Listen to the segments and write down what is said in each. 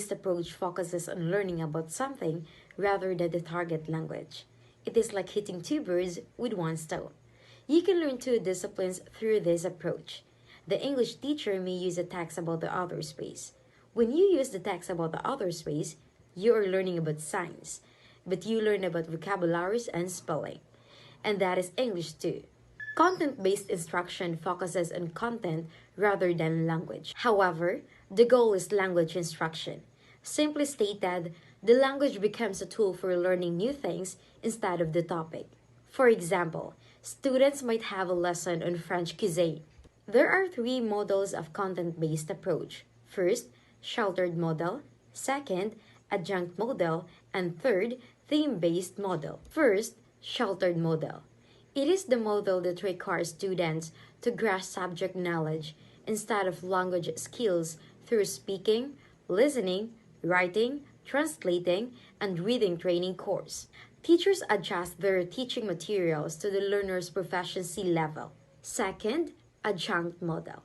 content-based approach focuses on learning about something rather than the target language. It is like hitting two birds with one stone. You can learn two disciplines through this approach. The English teacher may use a text about the author space. When you use the text about the author space, you are learning about science, but you learn about vocabularies and spelling. And that is English too. Content-based instruction focuses on content rather than language. However, the goal is language instruction. Simply stated, the language becomes a tool for learning new things instead of the topic. For example, students might have a lesson on French cuisine. There are three models of content-based approach. First, sheltered model. Second, adjunct model. And third, theme-based model. First, sheltered model. It is the model that requires students to grasp subject knowledge instead of language skills through speaking, listening, writing, translating, and reading training course. Teachers adjust their teaching materials to the learner's proficiency level. Second, adjunct model.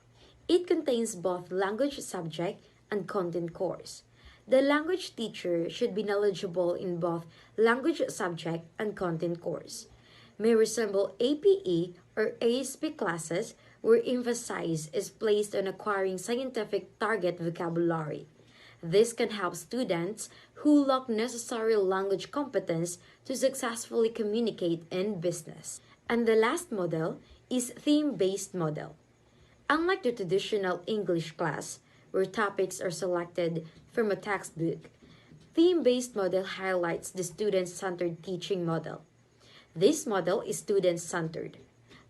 It contains both language subject and content course. The language teacher should be knowledgeable in both language subject and content course. May resemble APE or ASP classes where emphasis is placed on acquiring scientific target vocabulary. This can help students who lack necessary language competence to successfully communicate in business. And the last model is theme-based model. Unlike the traditional English class, where topics are selected from a textbook, theme-based model highlights the student-centered teaching model. This model is student-centered.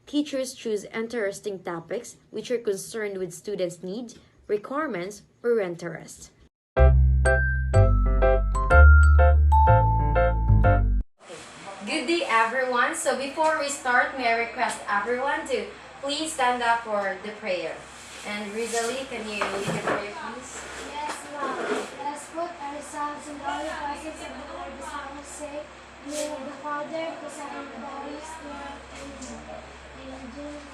Teachers choose interesting topics which are concerned with students' needs, requirements, or interests. Good day, everyone. So before we start, may I request everyone to please stand up for the prayer. And Rizali, can you lead the prayer, please? Yes, Mom. Let us put ourselves in the holy presence of the Lord this hour's sake. In the name of the Father, the Son, and the Holy Spirit. Amen.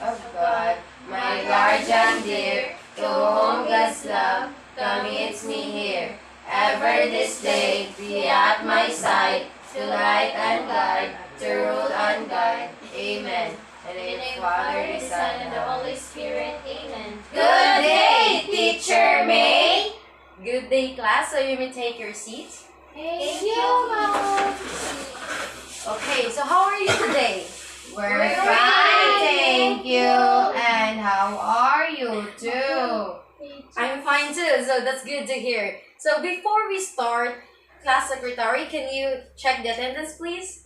Of God, my guardian dear, to whom God's love commits me here. Ever this day be at my side, to light and guide, to rule and guide. Amen. In the name of the Father, the Son, and the Holy Spirit. Amen. Good day, Teacher May. Good day, class. So you may take your seats. Thank you, Mom. Okay, so how are you today? We're fine, thank you. And how are you too? I'm fine too, so that's good to hear. So before we start, class secretary, can you check the attendance, please?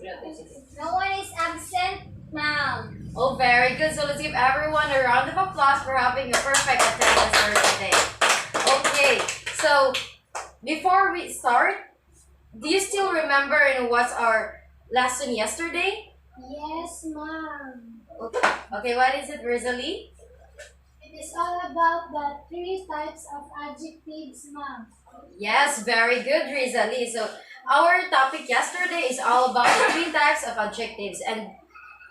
No one is absent, Mom. Oh, very good. So let's give everyone a round of applause for having a perfect attendance for today. Okay, so before we start, do you still remember what's our lesson yesterday? Yes, Mom. Okay, what is it, Rosalie? It is all about the three types of adjectives, Mom. Yes, very good, Rosalie. So our topic yesterday is all about the three types of adjectives, and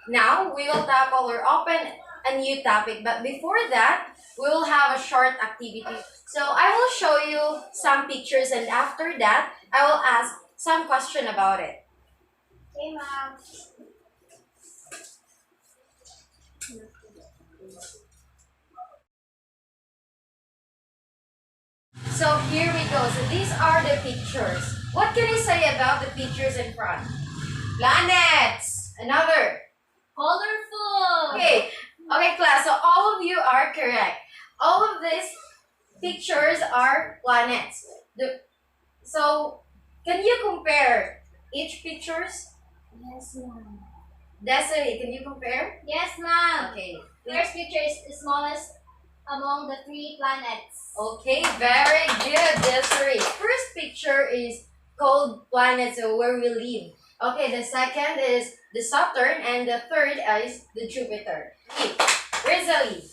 now we will tackle or open a new topic. But before that, we will have a short activity. So I will show you some pictures, and after that, I will ask some question about it. Okay, Mom. So here we go. So these are the pictures. What can I say about the pictures in front? Planets. Another. Colorful. Okay. Okay, class. So all of you are correct. All of these pictures are planets. So can you compare each pictures? Yes, Mom. Desiree, can you compare? Yes, Mom. Okay. First picture is the smallest among the three planets. Okay, very good, Desiree. First picture is called planets, so where we live. Okay, the second is the Saturn, and the third is the Jupiter. Okay, Rosalie.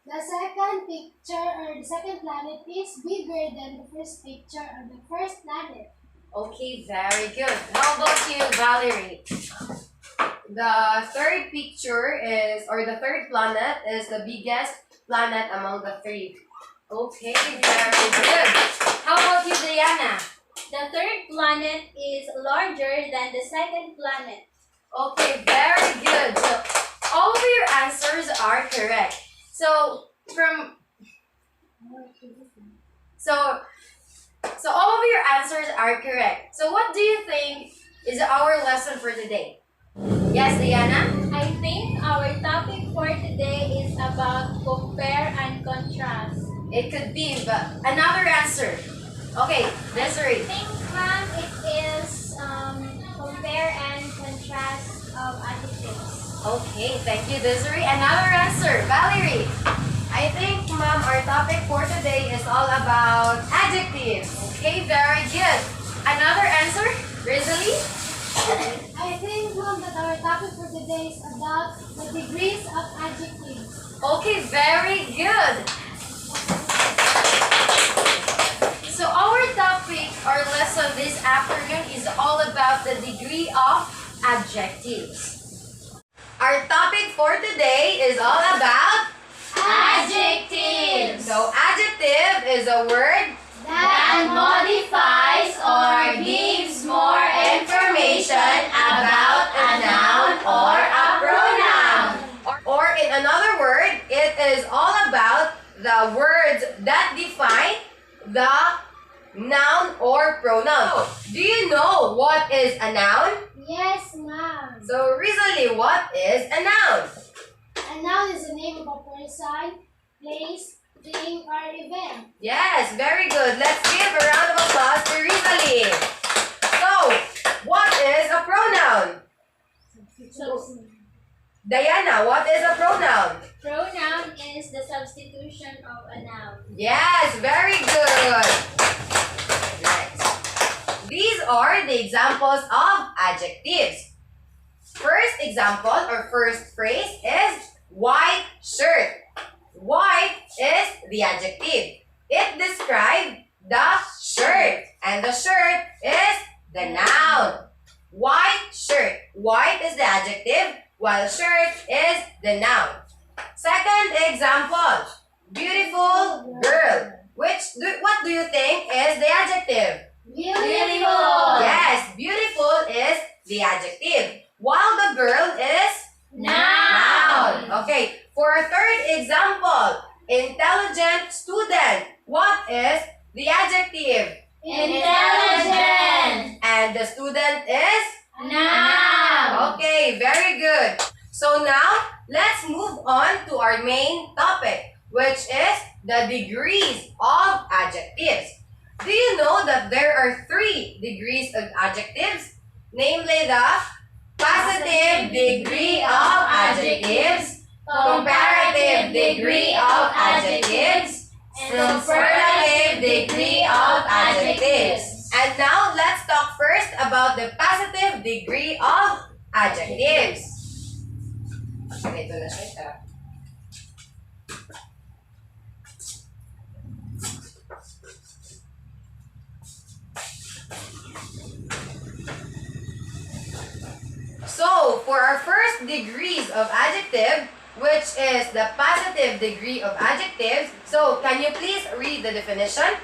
The second picture or the second planet is bigger than the first picture of the first planet. Okay, very good. How about you, Valerie? The third picture is, or the third planet is the biggest planet among the three. Okay, very good. How about you, Diana? The third planet is larger than the second planet. Okay, very good. So all of your answers are correct. So from so so all of your answers are correct. So what do you think is our lesson for today? Yes, Diana? I think our topic for today is about compare and contrast. It could be, but another answer. Okay, Desiree. I think, ma'am, it is compare and contrast of adjectives. Okay, thank you, Desiree. Another answer, Valerie. I think, ma'am, our topic for today is all about adjectives. Okay, very good. Another answer, Rosalie. I think, ma'am, that our topic for today is about the degrees of adjectives. Okay, very good. So our topic, our lesson this afternoon is all about the degree of adjectives. Our topic for today is all about Adjectives. So adjective is a word That modifies or gives more information about a noun or a pronoun. or in another word, it is all about the words that define the noun or pronoun. Do you know what is a noun? Yes, ma'am. So recently, what is a noun? A noun is the name of a person, place, thing, or event. Yes, very good. Let's give a round of applause to Rizali. So, what is a pronoun? So, Diana, what is a pronoun? pronoun is the substitution of a noun. Yes, very good. Next. These are the examples of adjectives. First example or first phrase is white shirt. White is the adjective. It describes the shirt, and the shirt is the noun. White shirt. White is the adjective, while shirt is the noun. Second example, beautiful girl. What do you think is the adjective? Beautiful. Yes, beautiful is the adjective, while the girl is Noun. Okay, for a third example, intelligent student. What is the adjective? Intelligent. And the student is? Noun. Okay, very good. So now, let's move on to our main topic, which is the degrees of adjectives. Do you know that there are 3 degrees of adjectives? Namely the positive degree of adjectives, comparative degree of adjectives, superlative degree of adjectives. And now, let's talk first about the positive degree of adjectives. Okay, ito na siya. So, for our first degrees of adjective, which is the positive degree of adjectives, so can you please read the definition?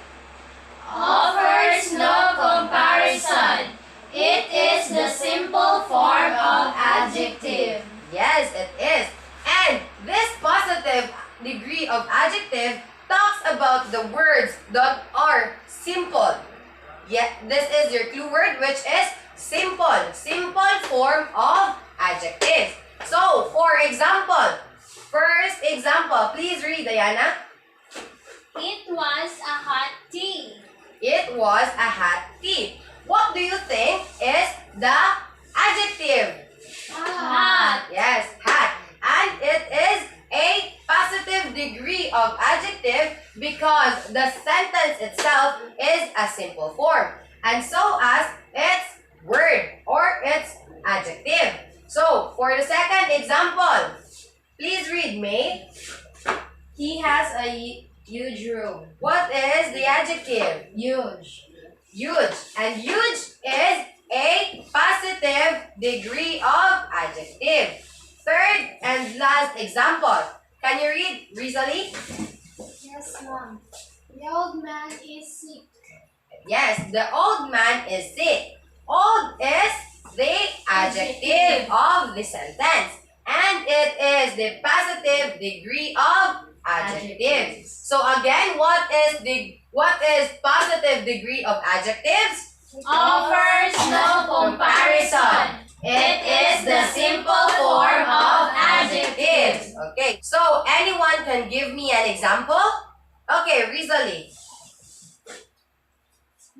Offers no comparison. It is the simple form of adjective. Yes, it is. And this positive degree of adjective talks about the words that are simple. Yeah, this is your clue word, which is simple. Simple form of adjectives. So, for example, first example, please read, Diana. It was a hot tea. It was a hot tea. What do you think is the adjective? Hot. Yes, hot. And it is a positive degree of adjective because the sentence itself is a simple form. And so as its word or its adjective. So, for the second example, please read, May. He has a huge room. What is the adjective? Huge. Huge. And huge is a positive degree of adjective. Third and last example. Can you read, Rizali? Yes, ma'am. The old man is sick. Yes, the old man is sick. Old is the adjective of the sentence. And it is the positive degree of adjectives. So again, what is positive degree of adjectives? Offers no comparison. It is the simple form of adjectives. Okay, so anyone can give me an example? Okay, Rizali.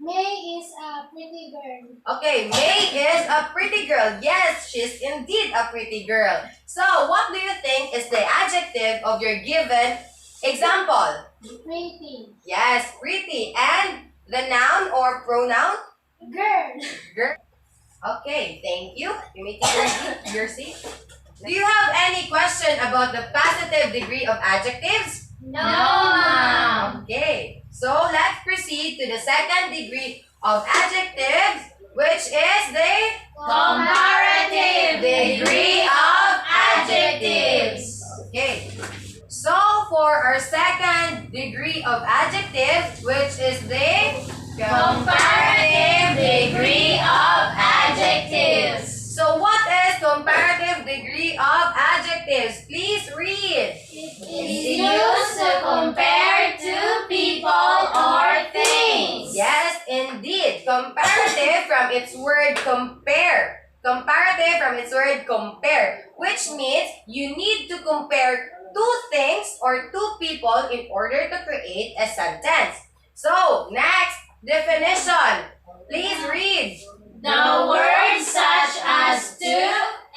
May is a pretty girl. Okay, May is a pretty girl. Yes, she's indeed a pretty girl. So, what do you think is the adjective of your given example? Pretty. Yes, pretty. And the noun or pronoun? Girl. Girl. Okay, thank you. You may take your seat. Do you have any question about the positive degree of adjectives? No, ma'am. Okay, so let's proceed to the second degree of adjectives, which is the Comparative degree of adjectives. Okay, so for our second degree of adjectives, which is the Comparative degree of adjectives. So what is comparative degree of adjectives? Please read. Is used to compare two people or things. Yes, indeed. Comparative from its word compare. Comparative from its word compare, which means you need to compare two things or two people in order to create a sentence. So, next definition. Please read. The words such as to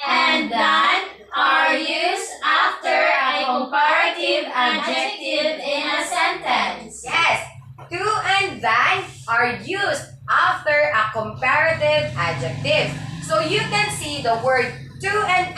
and than are used after a comparative adjective in a sentence. Yes, to and than are used after a comparative adjective. So you can see the word to and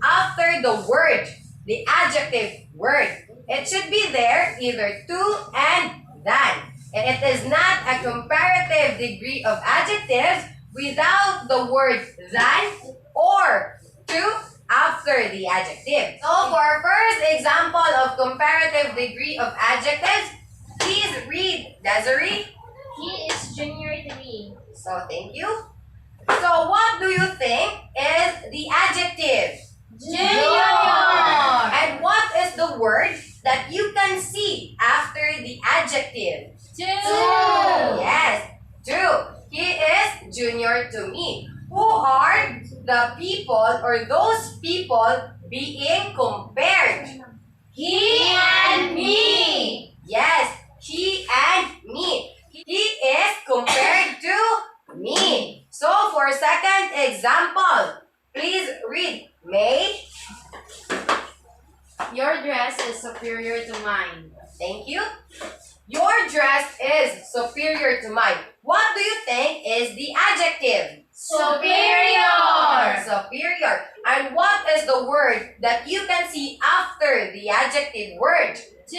after the word, the adjective word. It should be there either to and than. And it is not a comparative degree of adjectives without the word than or to after the adjective. So for our first example of comparative degree of adjectives, please read, Desiree. He is junior to me. So thank you. So what do you think is the adjective? Junior. And what is the word that you can see after the adjective? Two. Yes, two. He is junior to me. Who are the people or those people being compared? He and me. Yes, he and me. He is compared to me. So for second example, please read. May. Your dress is superior to mine. Thank you. Your dress is superior to mine. What do you think is the adjective? Superior. Superior. And what is the word that you can see after the adjective word? Two.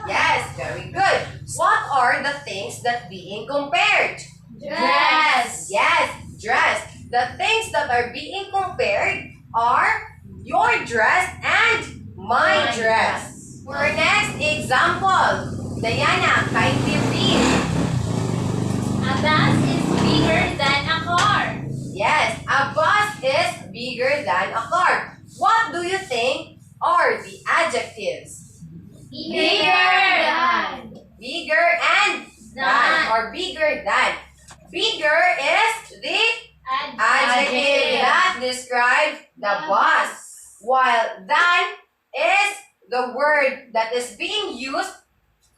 Yes, very good. What are the things that being compared? Dress. Yes, dress. The things that are being compared are your dress and my My dress. For our next example, Diana, kindly read. A bus is bigger than a car. Yes, a bus is bigger than a car. What do you think are the adjectives? Bigger than. Bigger and than, or bigger than. Bigger is the adjective that describes the bus, while than is the word that is being used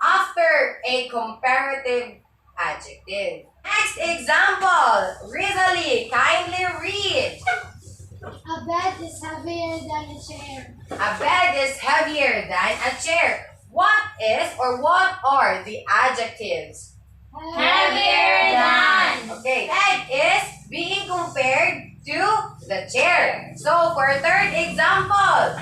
after a comparative adjective. Next example, Rizali, kindly read. A bed is heavier than a chair. A bed is heavier than a chair. What is or what are the adjectives? Heavier than. Okay, head is being compared to the chair. So for third example,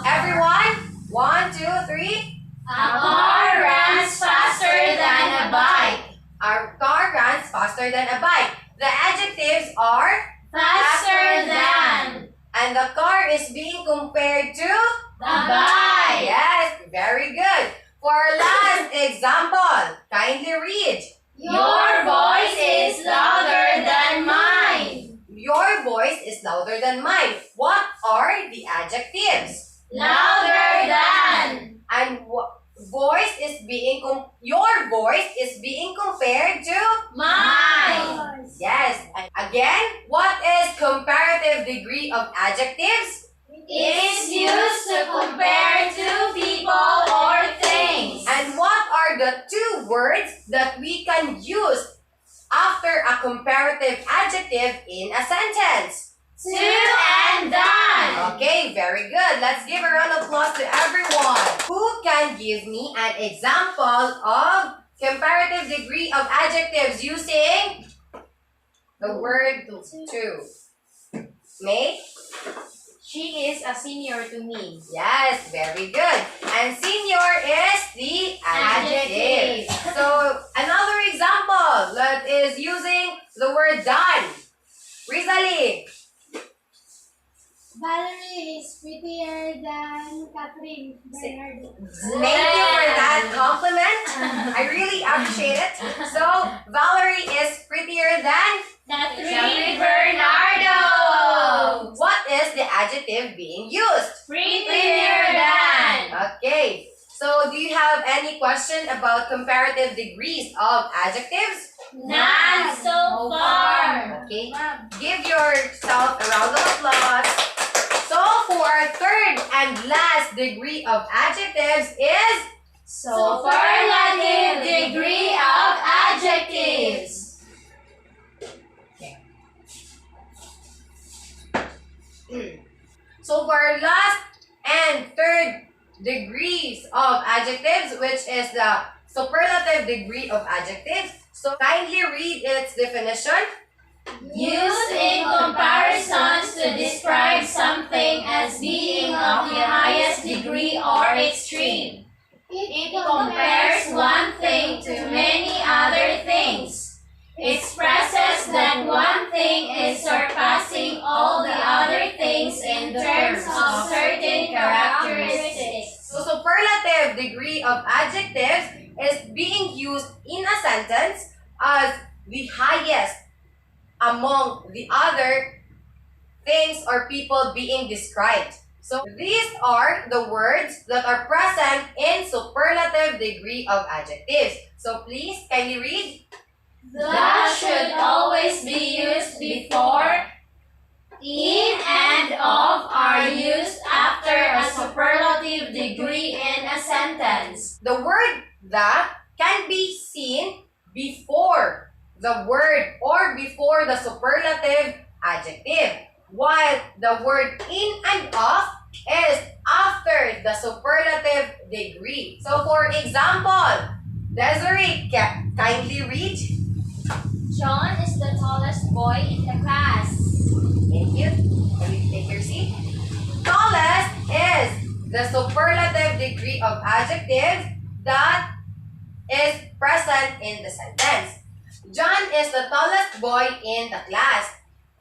everyone, 1, 2, 3. A car runs faster than a bike. Our car runs faster than a bike. The adjectives are Faster than. and the car is being compared to The bike. Yes, very good. for our last example, kindly read. Your voice is louder than mine. Your voice is louder than mine. What are the adjectives? Louder than. And voice is being your voice is being compared to Mine. yes. And again, what is comparative degree of adjectives? Is used to compare two people or things. And what are the two words that we can use after a comparative adjective in a sentence? To and done. Okay, very good. Let's give a round of applause to everyone. Who can give me an example of comparative degree of adjectives using the word to? May? She is a senior to me. Yes, very good. And senior is the adjective. Adjective. So, another example that is using the word done. Rizali. Valerie is prettier than Catherine Bernardo. Thank you for that compliment. I really appreciate it. So, Valerie is prettier than? Catherine Bernardo. What is the adjective being used? Prettier than. Okay. So, do you have any question about comparative degrees of adjectives? None so far. Okay. Give yourself a round of applause. So, for our third and last degree of adjectives is Superlative degree of adjectives. So for our last and third degrees of adjectives, which is the superlative degree of adjectives. So kindly read its definition. Used in comparisons to describe something as being of the highest degree or extreme. It compares one thing to many other things. Expresses that one thing is surpassing all the other things in terms of certain characteristics. So superlative degree of adjectives is being used in a sentence as the highest among the other things or people being described. So these are the words that are present in superlative degree of adjectives. So please, kindly read. The should always be used before, in and of are used after a superlative degree in a sentence. The word the can be seen before the word or before the superlative adjective, while the word in and of is after the superlative degree. So for example, Desiree, kindly read. John is the tallest boy in the class. Thank you. Can you take your seat? Tallest is the superlative degree of adjective that is present in the sentence. John is the tallest boy in the class.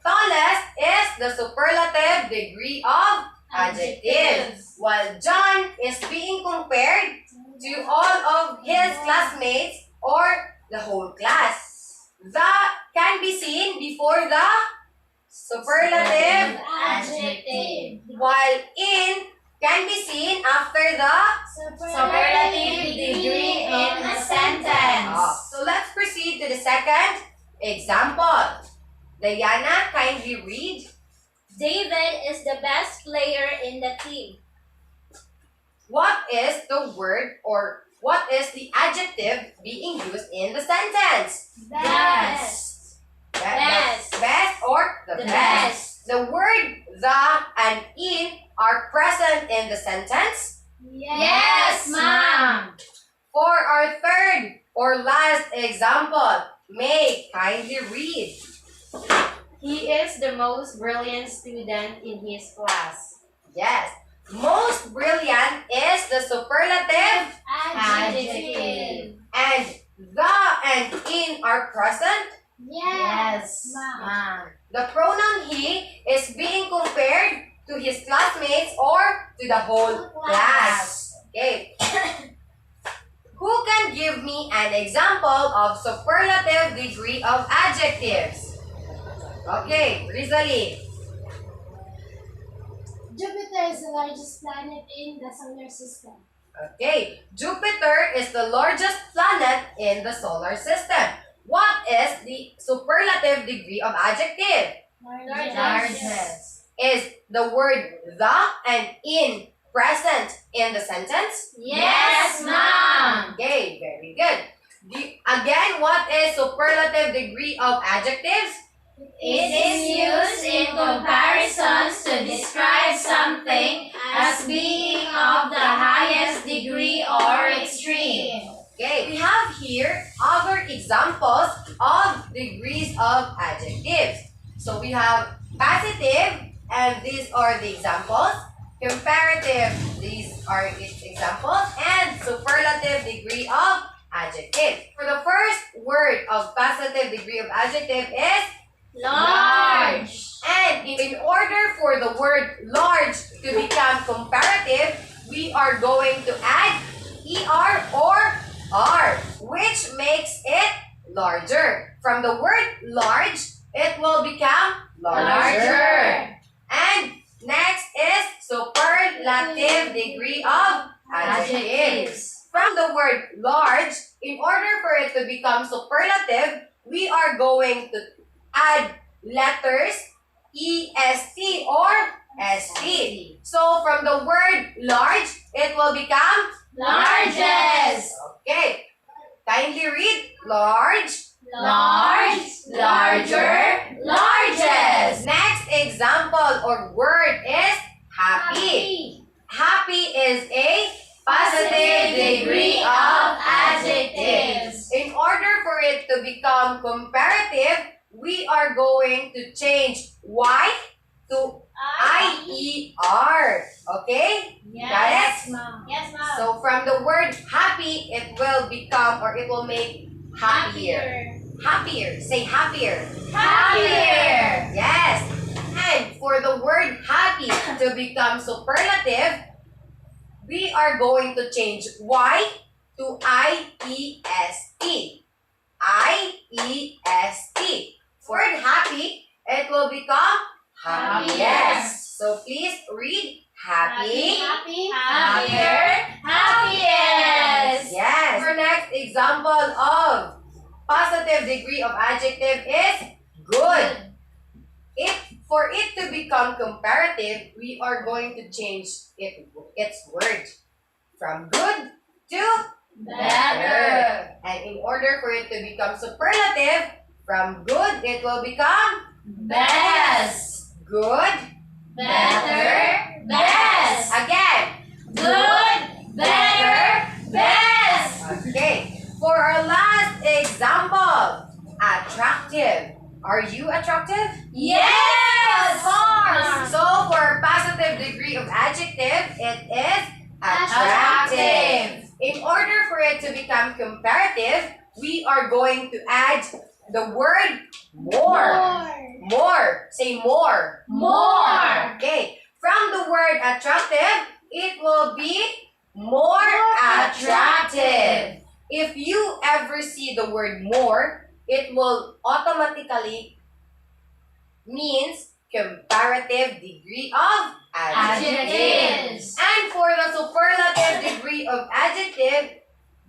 Tallest is the superlative degree of adjective, while John is being compared to all of his classmates or the whole class. The can be seen before the superlative, Adjective. while in can be seen after the Superlative degree in a sentence. So let's proceed to the second example. Diana, kindly read. David is the best player in the team. What is the word or what is the adjective being used in the sentence? Best. Best. Best or the The best. best. The word the and in are present in the sentence. Yes, ma'am. For our third or last example, May, kindly read. He is the most brilliant student in his class. Yes. Most brilliant is the superlative Adjective. and the and in are present. Yes, ma'am. ma'am. The pronoun he is being compared to his classmates or to the whole class. Okay. can give me an example of superlative degree of adjectives? Okay, Rizali. Jupiter is the largest planet in the solar system. Okay, Jupiter is the largest planet in the solar system. What is the superlative degree of adjective? Largest. Is the word the and in present in the sentence? Yes, ma'am. Okay, very good. Again, what is superlative degree of adjectives? It is used in comparisons to describe something as being of the highest degree or extreme. Okay, we have here other examples of degrees of adjectives. So we have positive, and these are the examples. Comparative, these are its examples. And superlative degree of adjective. For the first word of positive degree of adjective is Large. and in order for the word large to become comparative, we are going to add er or r, which makes it larger. From the word large, it will become larger. And next is superlative degree of adjectives. From the word large, in order for it to become superlative, we are going to add letters est or st. So from the word large, it will become Largest. Okay. Kindly read large. Large. Larger. Largest. Next example or word is happy. Happy is a positive degree of adjectives. In order for it to become comparative, we are going to change y to IER. Okay? Yes, ma'am. Yes, ma'am. So from the word happy, it will become or it will make happier. Happier. Say happier. Happier. Yes. And for the word happy to become superlative, we are going to change y to IEST. IEST. For word happy, it will become happiest. So please read happy. Happier. Happiest. Yes. Our next example of positive degree of adjective is good. For it to become comparative, we are going to change its word from good to Better. And in order for it to become superlative, from good, it will become Best. good. Better. Best. Again. Good. Better. Best. Okay. For our last example, attractive. Are you attractive? Yes. So for positive degree of adjective, it is attractive. In order for it to become comparative, we are going to add the word more. More. Say more. More. Okay. From the word attractive, it will be more attractive. If you ever see the word more, it will automatically means comparative degree of Adjectives. And for the superlative degree of adjective,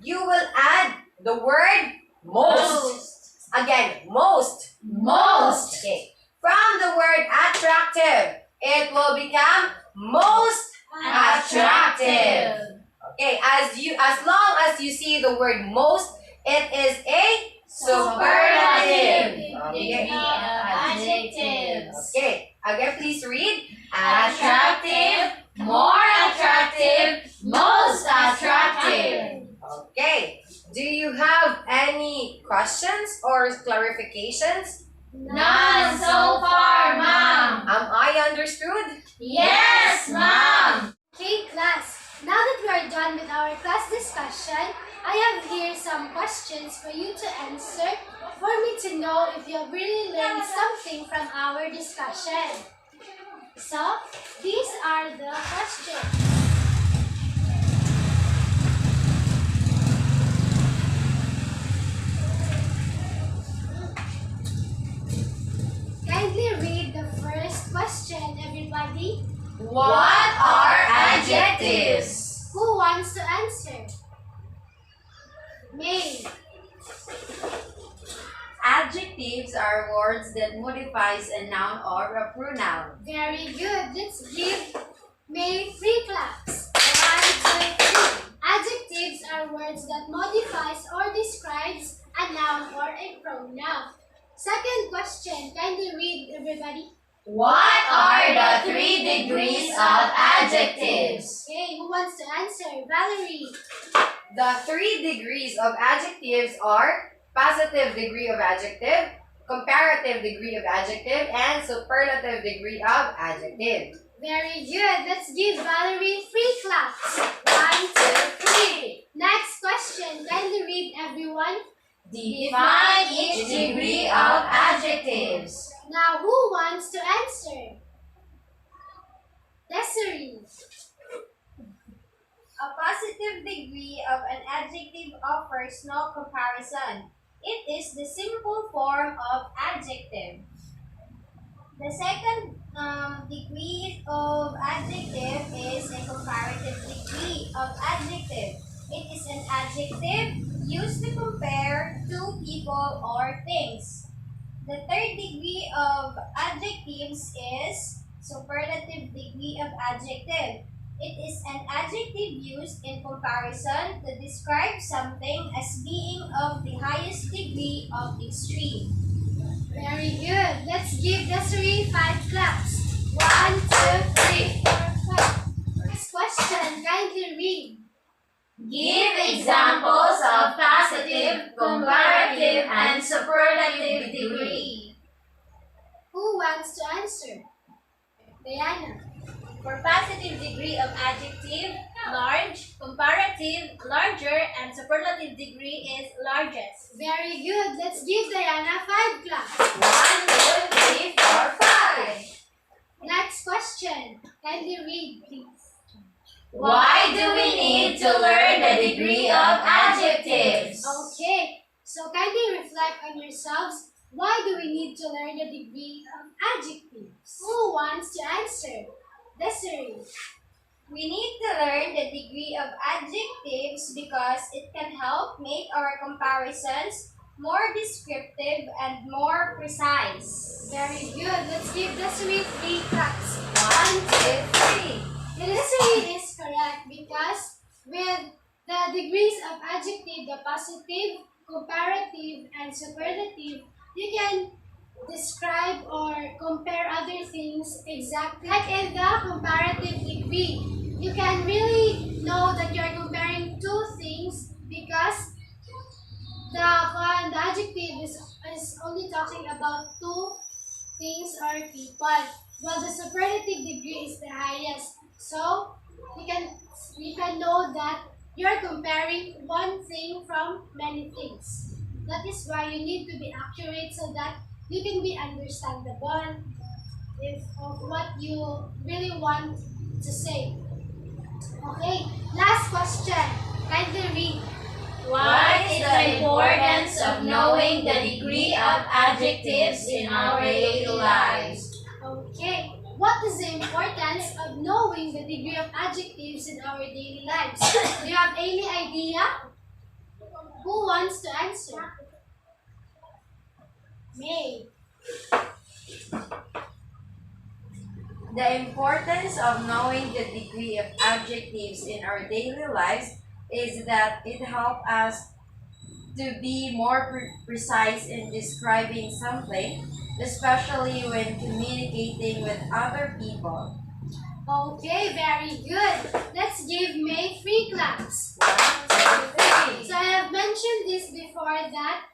you will add the word most. Again, most. Most. Okay. From the word attractive, it will become most attractive. Okay, as long as you see the word most, it is a superlative. Degree of adjectives. Okay, again, please read. Attractive. More attractive. Most attractive. Okay, do you have any questions or clarifications? None so far, ma'am. Am I understood? Yes, ma'am. Okay, class. Now that we are done with our class discussion, I have here some questions for you to answer for me to know if you have really learned something from our discussion. So, these are the questions. adjectives. Who wants to answer? May. Adjectives are words that modifies a noun or a pronoun. Very good. Let's give May 3 claps. 1, 2, 3. Adjectives are words that modifies or describes a noun or a pronoun. Second question. Kindly read, everybody. What are the 3 degrees of adjectives? Okay, who wants to answer? Valerie. The 3 degrees of adjectives are positive degree of adjective, comparative degree of adjective, and superlative degree of adjective. Very good. Let's give Valerie 3 claps. 1, 2, 3. Next question. Kindly read, everyone. Define each degree of adjectives. Now, who wants to answer? Desiree. A positive degree of an adjective offers no comparison. It is the simple form of adjective. The second degree of adjective is a comparative degree of adjective. It is an adjective used to compare two people or things. The third degree of adjectives is superlative degree of adjective. It is an adjective used in comparison to describe something as being of the highest degree of extreme. Very good. Let's give Desiree 5 claps. 1, 2, 3, 4, 5. Next question. Kindly read. Give examples of positive, comparative, and superlative degree. Who wants to answer? Diana. For positive degree of adjective, large, comparative, larger, and superlative degree is largest. Very good. Let's give Diana 5 claps. 1, 2, 3, 4, 5. Next question. Kindly read, please. Why do we need to learn the degree of adjectives? Okay. So kindly reflect on yourselves. Why do we need to learn the degree of adjectives? Who wants to answer? Desiree. We need to learn the degree of adjectives because it can help make our comparisons more descriptive and more precise. Very good. Let's give Desiree 3 claps. 1, 2, 3. Desiree is correct because with the degrees of adjective, the positive, comparative, and superlative, you can describe or compare other things exactly. Like in the comparative degree, you can really know that you're comparing two things because the adjective is only talking about two things or people, while the superlative degree is the highest. So you can know that you're comparing one thing from many things. That is why you need to be accurate so that you can be understandable of what you really want to say. Okay, last question. Kindly read. What is the importance of knowing the degree of adjectives in our daily lives? Okay, what is the importance of knowing the degree of adjectives in our daily lives? Do you have any idea? Who wants to answer? May. The importance of knowing the degree of adjectives in our daily lives is that it helps us to be more precise in describing something, especially when communicating with other people. Okay, very good. Let's give May 3 claps. 1, 2, 3. So I have mentioned this before that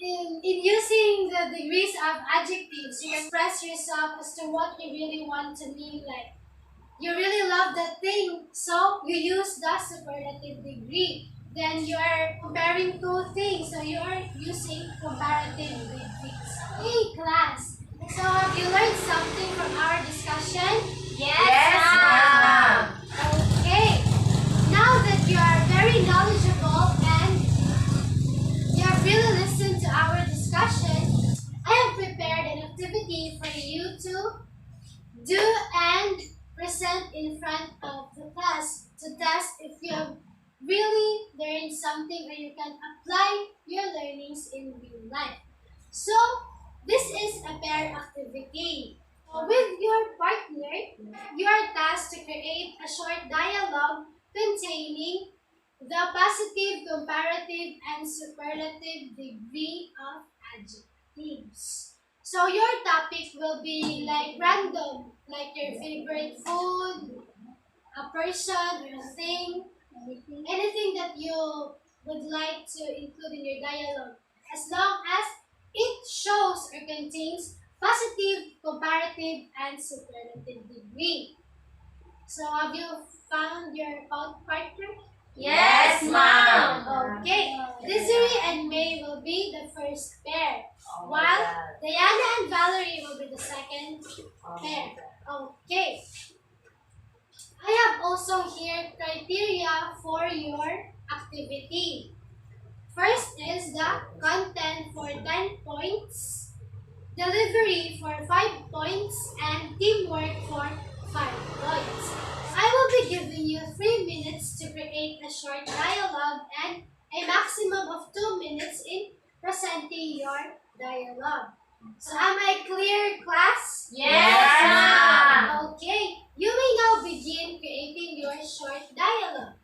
in using the degrees of adjectives, you express yourself as to what you really want to mean. Like, you really love that thing, so you use the superlative degree. Then you are comparing two things, so you are using comparative degrees. Hey, class! So have you learned something from our discussion? Yes, ma'am. Okay. Now that you are very knowledgeable and you have really listened to our discussion, I have prepared an activity for you to do and present something or you can apply your learnings in real life. So, this is a pair activity. With your partner, you are tasked to create a short dialogue containing the positive, comparative, and superlative degree of adjectives. So your topic will be like random, like your favorite food, a person, or a thing, anything that you would like to include in your dialogue, as long as it shows or contains positive, comparative, and superlative degree. So have you found your partner? Yes, ma'am. Okay, Desiree and May will be the first pair, while Diana and Valerie will be the second pair. Okay. I have also here criteria for your activity. First is the content for 10 points, delivery for 5 points, and teamwork for 5 points. I will be giving you 3 minutes to create a short dialogue and a maximum of 2 minutes in presenting your dialogue. So am I clear, class? Yes, ma'am. Okay, you may now begin creating your short dialogue.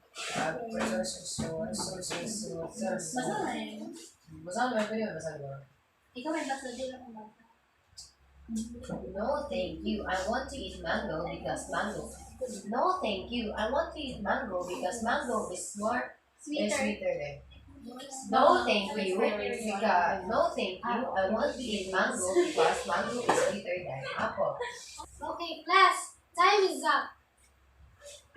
Ikaw ay basta din ako ba? No, thank you. I want to eat mango because mango. No, thank you. I want to eat mango because mango is more sweeter than. No, thank you. Because no, thank you. I want to eat mango because mango is sweeter than apple. Okay, class, time is up.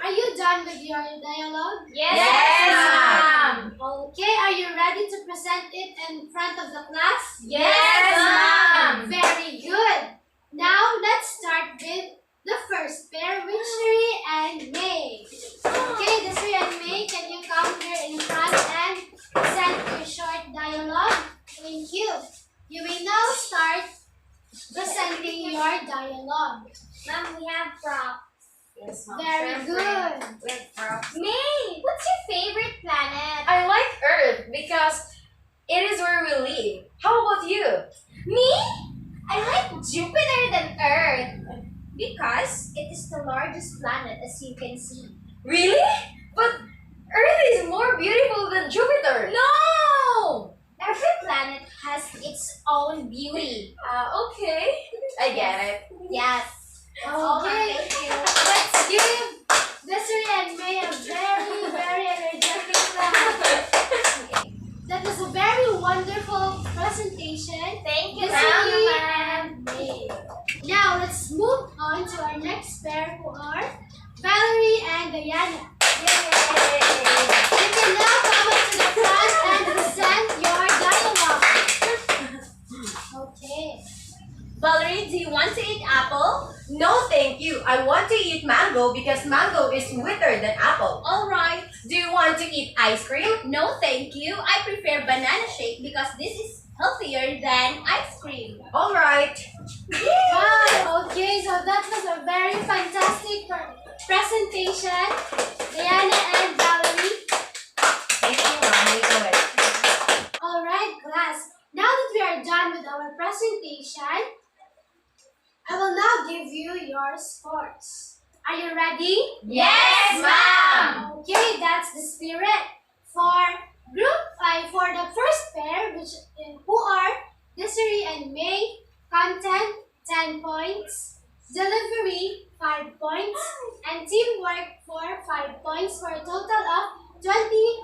Are you done with your dialogue? Yes, ma'am. Okay, are you ready to present it in front of the class? Yes, ma'am. Very good. Now, let's start with the first pair, Desiree and May. Okay, Desiree and May, can you come here in front and present your short dialogue? Thank you. You may now start presenting your dialogue. Ma'am, we have props. Yes, Very good. May, what's your favorite planet? I like Earth because it is where we live. How about you? Me? I like Jupiter than Earth because it is the largest planet as you can see. Really? But Earth is more beautiful than Jupiter. No! Every planet has its own beauty. Okay. I get it. Yes. Okay, let's give Desiree and May a very, very energetic clap. That was a very wonderful presentation. Thank you, Desiree ma'am. and May. Now, let's move on to our next pair who are Valerie and Diana. You can now come up to the front and present your dialogue. Okay. Valerie, do you want to eat apple? No, thank you. I want to eat mango because mango is sweeter than apple. Alright. Do you want to eat ice cream? No, thank you. I prefer banana shake because this is healthier than ice cream. All right. Wow, okay, so that was a very fantastic presentation, Diana and Valerie. Thank you, Mommy. Go ahead. Alright, class. Now that we are done with our presentation, I will now give you your scores. Are you ready? Yes, ma'am. Okay, that's the spirit. For the first pair, who are Desiree and May, content 10 points, delivery 5 points, and teamwork for 5 points for a total of 20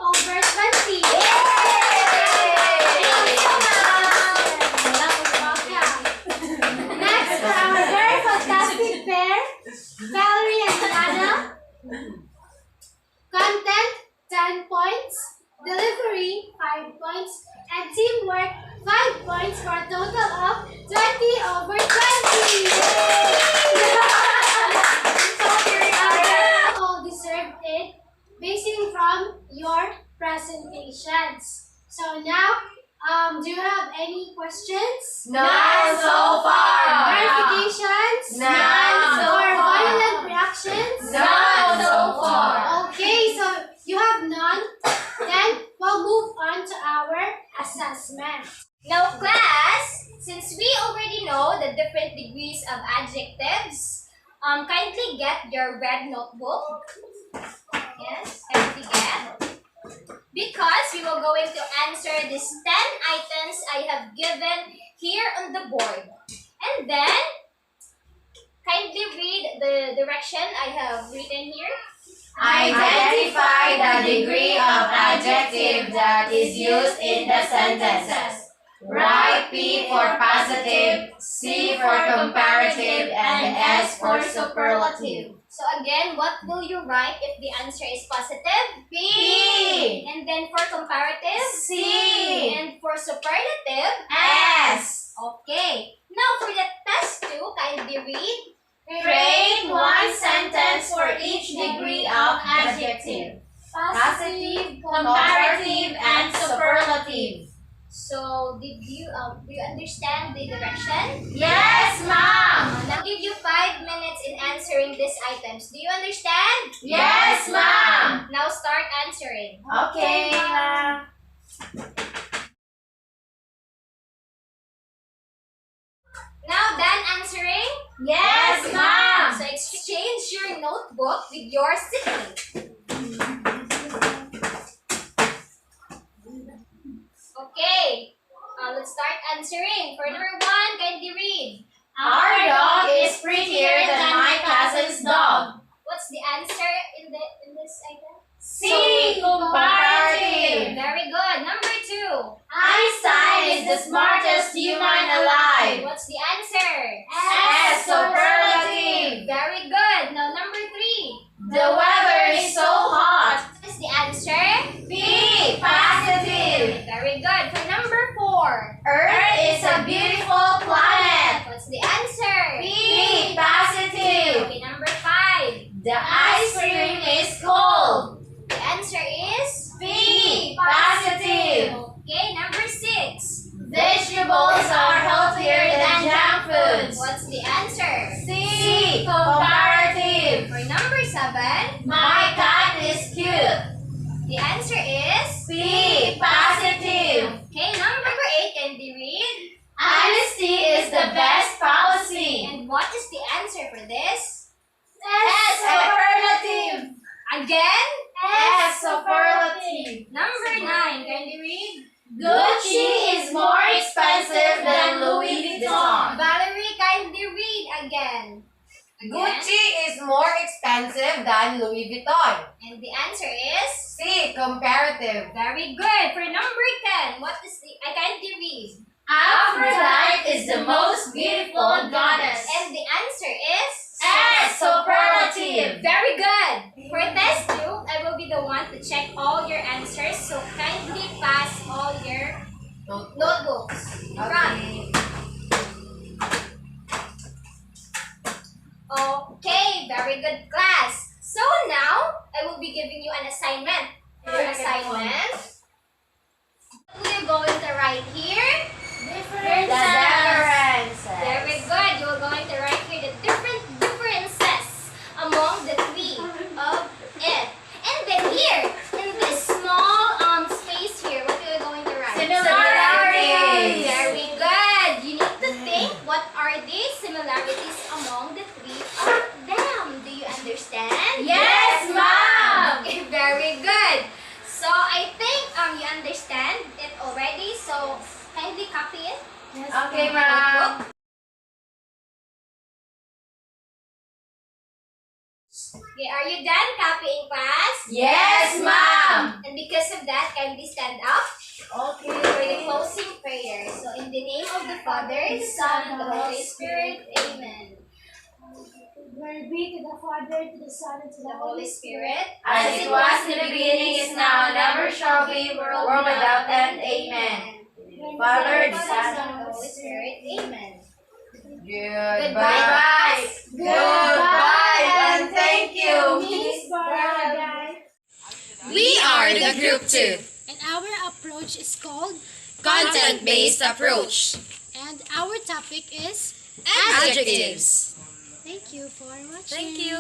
over 20. Next, for our very fantastic pair, Valerie and Diana, content 10 points, delivery 5 points, and teamwork 5 points for a total of 20 over 20. You all deserve it, basing from your presentations. So now, do you have any questions? None so far. Clarifications? None so Or far. violent reactions? None so far. Okay, so you have none. Then we'll your red notebook. Yes, can we get? Because we will going to answer these 10 items I have given here on the board. And then, kindly read the direction I have written here. Identify the degree of adjective that is used in the sentences. Write P for positive, C for comparative, and S for superlative. So again, what will you write if the answer is positive? P. And then for comparative? C. And for superlative? S. Okay. Now for the test 2, kindly read. Create one sentence for each degree of adjective. Positive, comparative, and superlative. So, do you understand the direction? Yes, ma'am. Now, give you 5 minutes in answering these items. Do you understand? Yes, ma'am. Now, start answering. Okay, ma'am. Now, done answering? Yes, ma'am. So, exchange your notebook with your sibling. Okay. Let's start answering. For number 1, kindly read. Our dog is prettier than my cousin's dog. What's the answer in this item? C. Comparative. Very good. Number 2. Einstein is the smartest human alive. What's the answer? S. Superlative. Very good. Now number 3. The weather is so hot. What's the answer? B. Positive. Very good. For number 4. Earth is a beautiful planet. What's the answer? B. Positive. Okay, number 5. The ice cream is cold. The answer is B. Positive. Okay, number 6. Vegetables are healthier than junk foods. What's the answer? C. Comparative. For number 7. My cat is cute. The answer is B. Positive. Okay, number 8. Can you read? Honesty is the best policy. And what is the answer for this? S. Superlative. Again? S. Superlative. Number 9. Can you read? Gucci is more expensive than Louis Vuitton. Valerie, kindly read again. Gucci is more expensive than Louis Vuitton. And the answer is? C. Comparative. Very good. For number 10, what is the... I kindly read. Aphrodite is the most beautiful goddess. And the answer is? S. Superlative. Very good. For test 2, I will be the one to check all your answers. So kindly pass all your notebooks. Run. Okay, very good class. So now, I will be giving you an assignment. Your assignment, we are going to write here. The differences. Very good. You are going to write here the differences among the 3 of it. And then here, in this small space here, what are you going to write? Similarities. Very good. You need to think what are the similarities among the 3 of them. Do you understand? Yes, ma'am. Okay, very good. So I think you understand it already. So kindly copy it. Okay, ma'am. Okay, are you done copying, class? Yes, ma'am. And because of that, kindly stand up Okay. for the closing prayer. So in the name of the Father, the Son, and the Holy Spirit, Amen. Glory be to the Father, to the Son, and to the Holy Spirit. As it was in the beginning, is now, and ever shall be, world without end. Amen. Father, the Son, and the Holy Spirit. Amen. Goodbye. Goodbye, and thank you. We are the Group 2, And our approach is called Content-Based Approach. and our topic is Adjectives. Thank you for watching. Thank you.